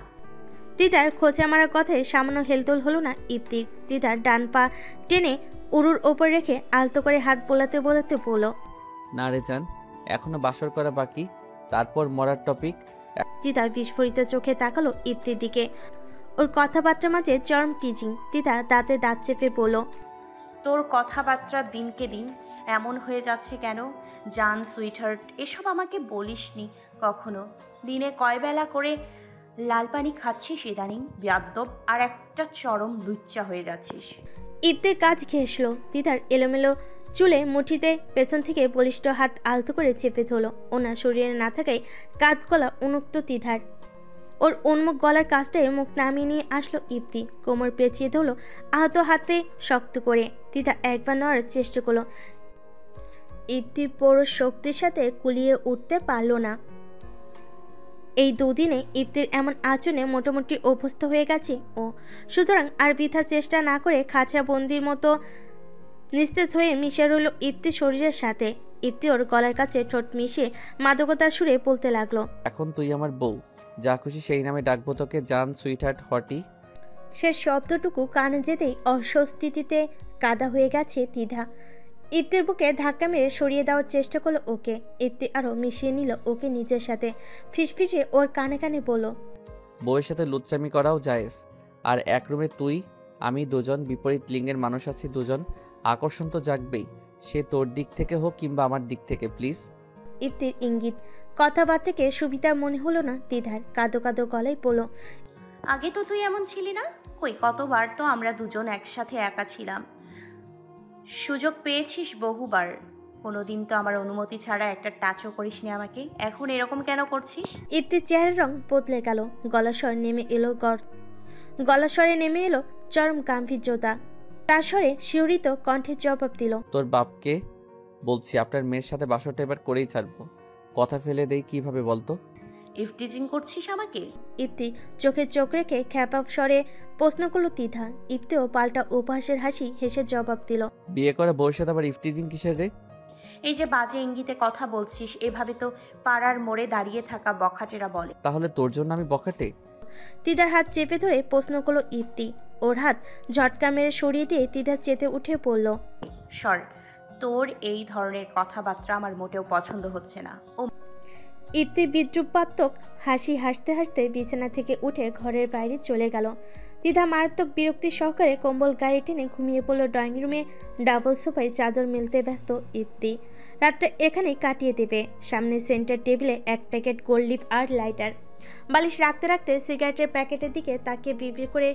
তিধার খোঁচা মারার কথায় সামান্য হেলদোল হলো না ইফতির। তিধার ডান পা টেনে উরুর ওপর রেখে আলতো করে হাত বোলাতে বোলাতে বলল, না রে জান, এখনো বাসর করা বাকি, তারপর মরার টপিক। তিধা বিস্ফোরিত চোখে তাকালো ইফতির দিকে। ওর কথাবার্তার মাঝে চরম টিচিং। তিধা দাঁতে দাঁত চেপে বলল, তোর কথাবার্তা দিনকে দিন এমন হয়ে যাচ্ছে কেন? জান সুইটহার্ট, এসব আমাকে বলিসনি কখনো। দিনে কয় বেলা করে লাল পানি খাচ্ছিস ইদানিং, বেয়াদ্দব, আর একটা চরম লুচ্চা হয়ে যাচ্ছিস। ইফতির কাজ ঘেঁষল। তিধার এলোমেলো চুলে মুঠিতে পেছন থেকে বলিষ্ঠ হাত আলতো করে চেপে ধরল। ওনার শরীরে না থাকায় কাঁধ গলা উন্মুক্ত তিধার। ওর উন্মুখ গলার কাজটায় মুখ নামিয়ে নিয়ে আসলো ইফতি। কোমর পেঁচিয়ে ধরল আহত হাতে শক্ত করে। তিধা একবার নড়ার চেষ্টা করলো। ইফতি পুরো শক্তির সাথে কুলিয়ে উঠতে পারল না। এই দুদিনে ইফতির এমন আচরণে মোটামুটি অভ্যস্ত হয়ে গেছে ও, সুতরাং আর বৃথা চেষ্টা না করে খাঁচা বন্দির মতো নিস্তেজ হয়ে মিশে রইল ইফতির শরীরের সাথে। ইফতি ওর গলার কাছে ঠোঁট মিশিয়ে মাদকতার সুরে বলতে লাগলো, এখন তুই আমার বউ, যা খুশি সেই নামে ডাকবো তোকে, জান সুইটহার্ট হটি। সে শব্দটুকু কানে যেতেই অস্বস্তিতে কাদা হয়ে গেছে তিধা। ইফতির বুকে ধাক্কা মেরে সরিয়ে দেওয়ার চেষ্টা করলো ওকে। ইফতি আরও মিশিয়ে নিল ওকে নিজের সাথে। ফিসফিসে ওর কানে কানে বলল, বউয়ের সাথে লুচ্চামি করাও জায়েজ, আর এক রুমে তুই আমি দুজন বিপরীত লিঙ্গের মানুষ আছি, দুজন আকর্ষণ তো জাগবেই, সে তোর দিক থেকে হোক কিংবা আমার দিক থেকে, প্লিজ। ইফতির ইঙ্গিত কথাবার্তাকে সুবিধার মনে হলো না তিধার। কাঁদো কাঁদো গলায় বলল, আগে তো তুই এমন ছিলি না। কই, কতবার তো আমরা দুজন একসাথে একা ছিলাম, সুযোগ পেয়েছিস বহুবার। কোনোদিন তো আমার অনুমতি ছাড়া একটা টাচও করিসনি আমাকে, এখন এরকম কেন করছিস? ইফতির চেহারার রং বদলে গেল। গলাস্বরে নেমে এলো চরম গাম্ভীর্যতা। তার স্বরে শিহরিত কণ্ঠে জবাব দিল, তোর বাপকে বলছি আপনার মেয়ের সাথে বাসরটা এবার করেই ছাড়বো। কথা ফেলে দেই কিভাবে বলতো? ইফটিজিং করছিস আমাকে? ইফতি চোখে চোখ রেখে খ্যাপা স্বরে প্রশ্ন করলো তিধা। ইফতিও পাল্টা উপহাসের হাসি হেসে জবাব দিল, বিয়ে করা বউয়ের সাথে আবার ইফটিজিং কিসের রে? এই যে বাজে ইঙ্গিতে কথা বলছিস, এভাবে তো পাড়ার মোড়ে দাঁড়িয়ে থাকা বখাটেরা বলে। তাহলে তোর জন্য আমি বখাটে? তিধার হাত চেপে ধরে প্রশ্ন করলো ইফতি। ওর হাত ঝটকা মেরে সরিয়ে দিয়ে তিধা চেতে উঠে পড়ল, সর, তোর এই ধরনের কথাবার্তা আমার মোটেও পছন্দ হচ্ছে না। ও ইপ্তি বিদ্রুপাত্মক হাসি হাসতে হাসতে বিছানা থেকে উঠে ঘরের বাইরে চলে গেল। তিধা মারাত্মক বিরক্তি সহকারে কম্বল গায়ে টেনে ঘুমিয়ে পড়ল ড্রয়িং রুমে ডাবল সোফায় চাদর মেলতে ব্যস্ত ইপ্তি। রাতটা এখানেই কাটিয়ে দেবে। সামনে সেন্টার টেবিলে এক প্যাকেট গোল্ড লিফ আর লাইটার। বালিশ রাখতে রাখতে সিগারেটের প্যাকেটের দিকে তাকিয়ে বিড়বিড় করে